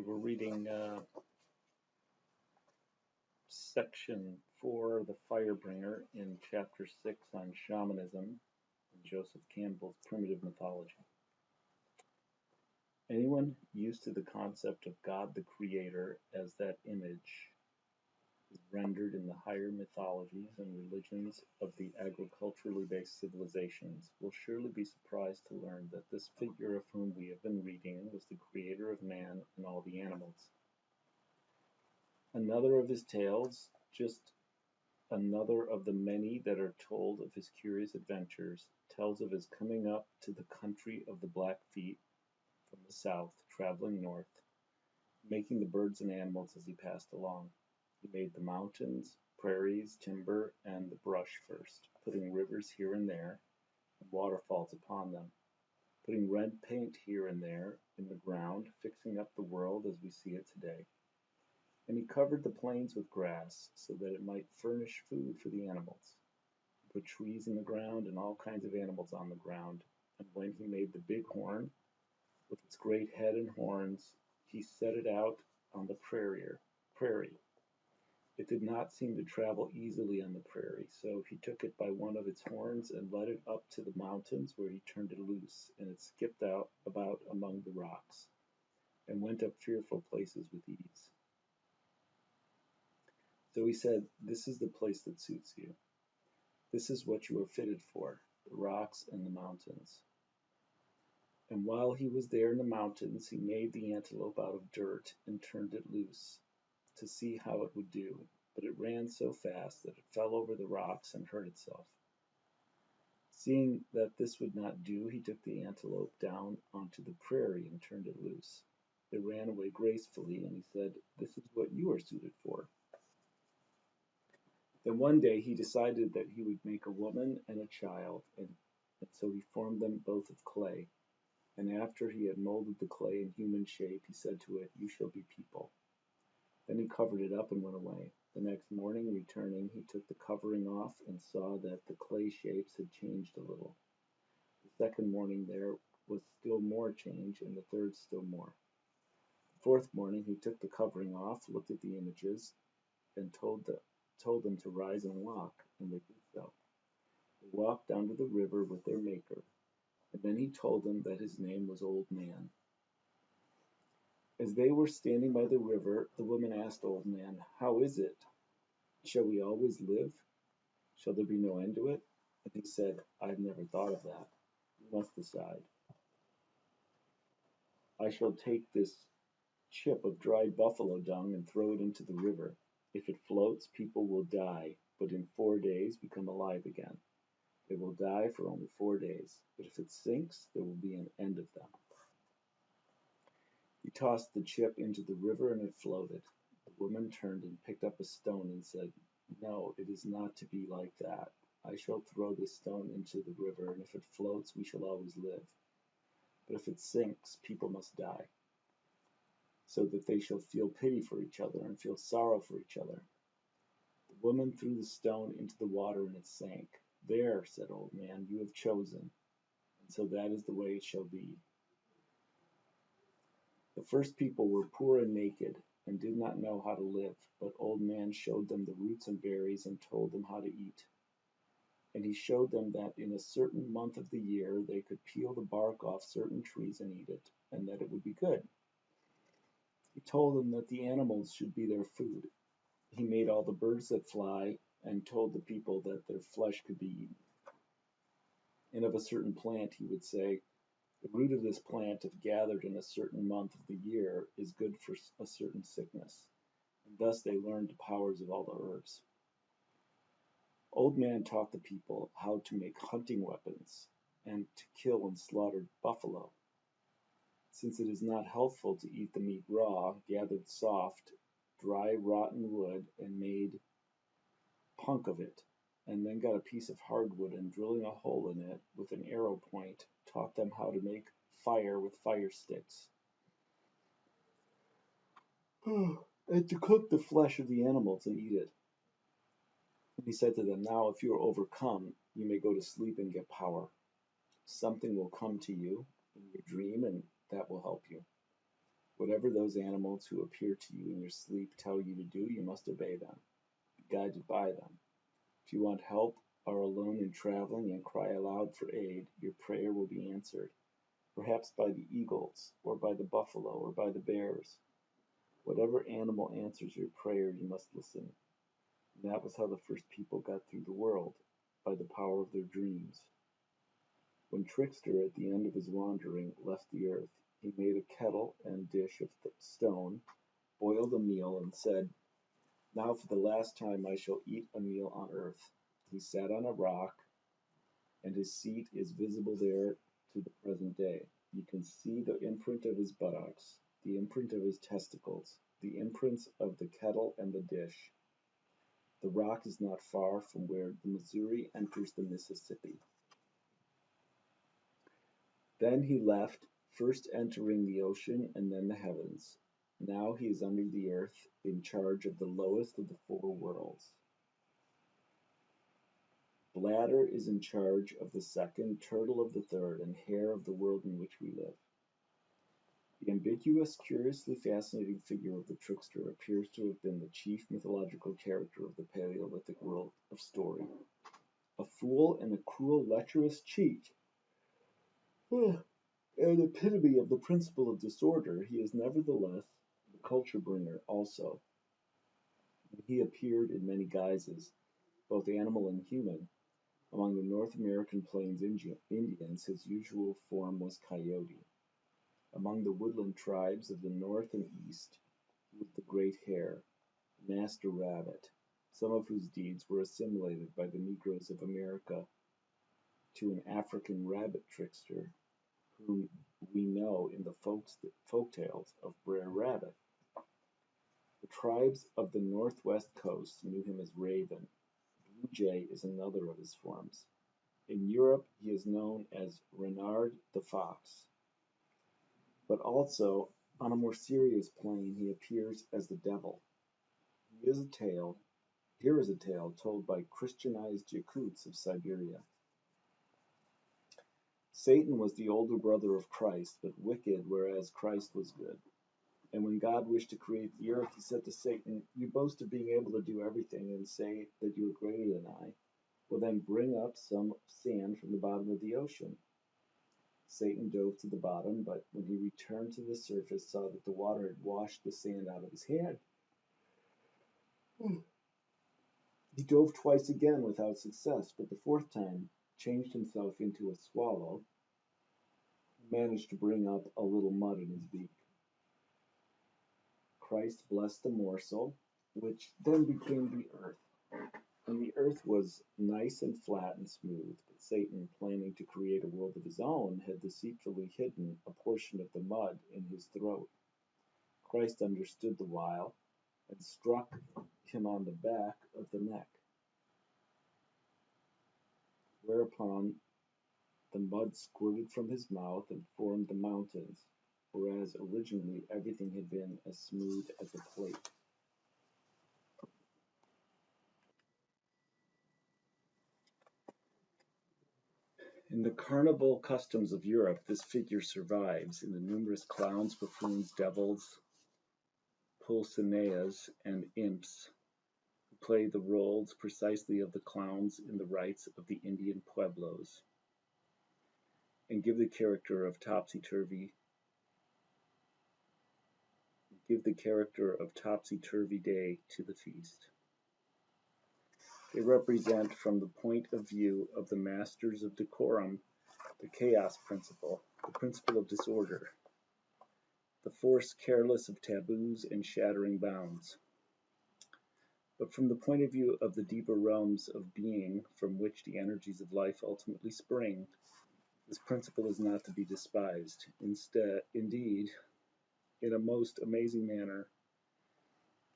we're reading section 4, The Firebringer, in chapter 6 on shamanism in Joseph Campbell's Primitive Mythology. Anyone used to the concept of God the Creator as that image is rendered in the higher mythologies and religions of the agriculturally based civilizations will surely be surprised to learn that this figure of whom we have been reading was the creator of man and all the animals. Another of his tales, just another of the many that are told of his curious adventures, tells of his coming up to the country of the Blackfeet from the south, traveling north, making the birds and animals as he passed along. He made the mountains, prairies, timber, and the brush first, putting rivers here and there, and waterfalls upon them, putting red paint here and there in the ground, fixing up the world as we see it today. And he covered the plains with grass, so that it might furnish food for the animals. He put trees in the ground and all kinds of animals on the ground. And when he made the big horn, with its great head and horns, he set it out on the prairie. It did not seem to travel easily on the prairie, so he took it by one of its horns and led it up to the mountains, where he turned it loose, and it skipped about among the rocks, and went up fearful places with ease. So he said, "This is the place that suits you. This is what you are fitted for, the rocks and the mountains." And while he was there in the mountains, he made the antelope out of dirt and turned it loose, to see how it would do. But it ran so fast that it fell over the rocks and hurt itself. Seeing that this would not do, he took the antelope down onto the prairie and turned it loose. It ran away gracefully, and he said, "This is what you are suited for." Then one day he decided that he would make a woman and a child, and so he formed them both of clay. And after he had molded the clay in human shape, he said to it, "You shall be people." Then he covered it up and went away. The next morning, returning, he took the covering off and saw that the clay shapes had changed a little. The second morning there was still more change, and the third still more. The fourth morning he took the covering off, looked at the images, and told them to rise and walk, and they did so. They walked down to the river with their maker, and then he told them that his name was Old Man. As they were standing by the river, the woman asked Old Man, "How is it? Shall we always live? Shall there be no end to it?" And he said, "I've never thought of that. You must decide. I shall take this chip of dried buffalo dung and throw it into the river. If it floats, people will die, but in 4 days become alive again. They will die for only 4 days, but if it sinks, there will be an end of them." He tossed the chip into the river, and it floated. The woman turned and picked up a stone and said, "No, it is not to be like that. I shall throw this stone into the river, and if it floats, we shall always live. But if it sinks, people must die, so that they shall feel pity for each other and feel sorrow for each other." The woman threw the stone into the water, and it sank. "There," said Old Man, "you have chosen, and so that is the way it shall be." The first people were poor and naked, and did not know how to live, but Old Man showed them the roots and berries, and told them how to eat. And he showed them that in a certain month of the year they could peel the bark off certain trees and eat it, and that it would be good. He told them that the animals should be their food. He made all the birds that fly, and told the people that their flesh could be eaten. And of a certain plant he would say, "The root of this plant, if gathered in a certain month of the year, is good for a certain sickness." And thus they learned the powers of all the herbs. Old Man taught the people how to make hunting weapons, and to kill and slaughter buffalo. Since it is not healthful to eat the meat raw, gathered soft, dry rotten wood, and made punk of it, and then got a piece of hardwood, and drilling a hole in it with an arrow point, taught them how to make fire with fire sticks, and to cook the flesh of the animals and eat it. And he said to them, "Now if you are overcome, you may go to sleep and get power. Something will come to you in your dream, and that will help you. Whatever those animals who appear to you in your sleep tell you to do, you must obey them, be guided by them. If you want help, are alone in traveling, and cry aloud for aid, your prayer will be answered, perhaps by the eagles, or by the buffalo, or by the bears. Whatever animal answers your prayer, you must listen. And that was how the first people got through the world, by the power of their dreams. When Trickster, at the end of his wandering, left the earth, he made a kettle and dish of stone, boiled a meal, and said, "Now for the last time I shall eat a meal on earth." He sat on a rock, and his seat is visible there to the present day. You can see the imprint of his buttocks, the imprint of his testicles, the imprints of the kettle and the dish. The rock is not far from where the Missouri enters the Mississippi. Then he left, first entering the ocean and then the heavens. Now he is under the earth, in charge of the lowest of the four worlds. Bladder is in charge of the second, Turtle of the third, and Hare of the world in which we live. The ambiguous, curiously fascinating figure of the trickster appears to have been the chief mythological character of the Paleolithic world of story. A fool and a cruel, lecherous cheat, an epitome of the principle of disorder, he is nevertheless the culture bringer also. He appeared in many guises, both animal and human. Among the North American Plains Indians, his usual form was coyote. Among the woodland tribes of the north and east, he was the great hare, master rabbit, some of whose deeds were assimilated by the Negroes of America to an African rabbit trickster, whom we know in the folk tales of Brer Rabbit. The tribes of the northwest coast knew him as Raven. Blue Jay is another of his forms. In Europe, he is known as Renard the Fox. But also, on a more serious plane, he appears as the devil. Here is a tale told by Christianized Yakuts of Siberia. Satan was the older brother of Christ, but wicked, whereas Christ was good. And when God wished to create the earth, he said to Satan, "You boast of being able to do everything and say that you are greater than I. Well, then bring up some sand from the bottom of the ocean." Satan dove to the bottom, but when he returned to the surface, saw that the water had washed the sand out of his hand. He dove twice again without success, but the fourth time changed himself into a swallow and managed to bring up a little mud in his beak. Christ blessed the morsel, which then became the earth. And the earth was nice and flat and smooth, but Satan, planning to create a world of his own, had deceitfully hidden a portion of the mud in his throat. Christ understood the while, and struck him on the back of the neck, whereupon the mud squirted from his mouth and formed the mountains, whereas originally everything had been as smooth as a plate. In the carnival customs of Europe, this figure survives in the numerous clowns, buffoons, devils, pulcineas, and imps, who play the roles precisely of the clowns in the rites of the Indian pueblos, and give the character of topsy-turvy day to the feast. They represent, from the point of view of the masters of decorum, the chaos principle, the principle of disorder, the force careless of taboos and shattering bounds. But from the point of view of the deeper realms of being from which the energies of life ultimately spring, this principle is not to be despised. Indeed, in a most amazing manner,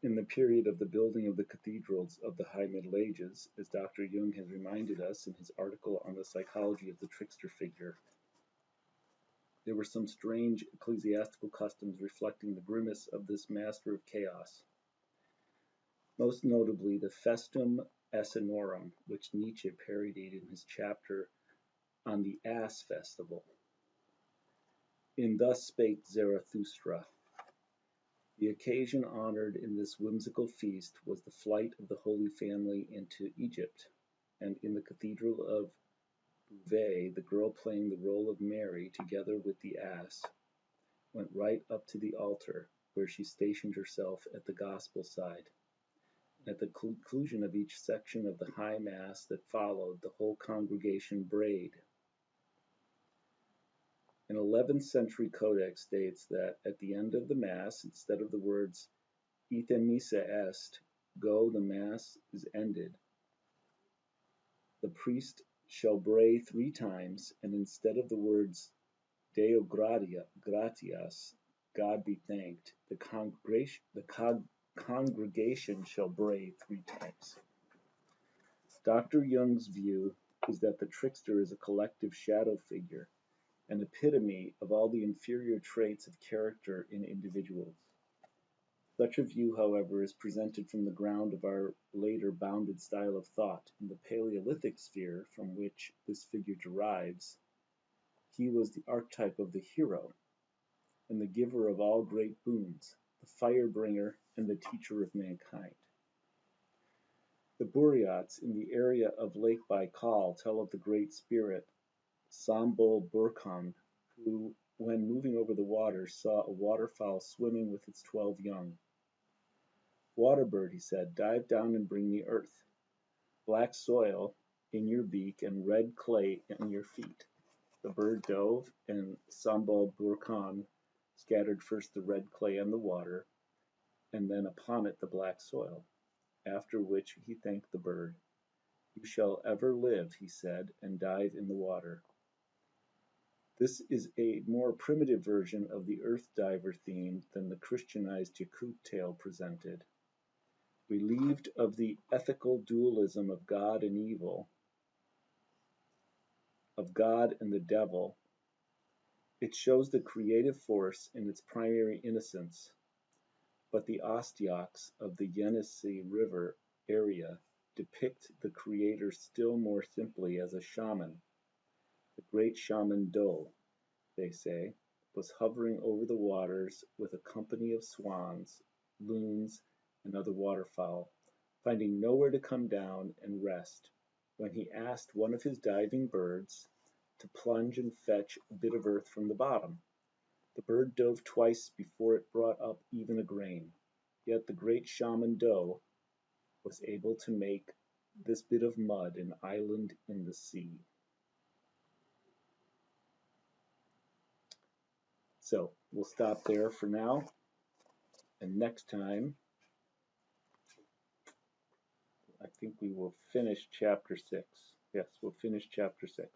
in the period of the building of the cathedrals of the High Middle Ages, as Dr. Jung has reminded us in his article on the psychology of the trickster figure, there were some strange ecclesiastical customs reflecting the grimace of this master of chaos, most notably the Festum Asinorum, which Nietzsche parodied in his chapter on the Ass Festival. In Thus Spake Zarathustra, The occasion honored in this whimsical feast was the flight of the Holy Family into Egypt, and in the cathedral of Beauvais the girl playing the role of Mary, together with the ass, went right up to the altar, where she stationed herself at the Gospel side. At the conclusion of each section of the High Mass that followed, the whole congregation brayed. An 11th century codex states that at the end of the Mass, instead of the words "Ite missa est," "Go, the Mass is ended," the priest shall bray 3 times, and instead of the words "Deo gratias," God be thanked, the congregation shall bray 3 times. Dr. Jung's view is that the trickster is a collective shadow figure, an epitome of all the inferior traits of character in individuals. Such a view, however, is presented from the ground of our later bounded style of thought. In the Paleolithic sphere from which this figure derives, he was the archetype of the hero and the giver of all great boons, the fire-bringer and the teacher of mankind. The Buryats in the area of Lake Baikal tell of the great spirit Sambol Burkhan, who, when moving over the water, saw a waterfowl swimming with its 12 young. "Waterbird," he said, "dive down and bring me earth, black soil in your beak and red clay in your feet." The bird dove, and Sambol Burkhan scattered first the red clay on the water, and then upon it the black soil, after which he thanked the bird. "You shall ever live," he said, and dive in the water. This is a more primitive version of the earth diver theme than the Christianized Yakut tale presented. Relieved of the ethical dualism of God and evil, of God and the devil, it shows the creative force in its primary innocence, but the Ostioks of the Yenisei River area depict the creator still more simply as a shaman. The great shaman Do, they say, was hovering over the waters with a company of swans, loons, and other waterfowl, finding nowhere to come down and rest, when he asked one of his diving birds to plunge and fetch a bit of earth from the bottom. The bird dove twice before it brought up even a grain. Yet the great shaman Do was able to make this bit of mud an island in the sea. So we'll stop there for now, and next time I think we will finish chapter 6. Yes, we'll finish chapter 6.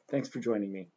Thanks for joining me.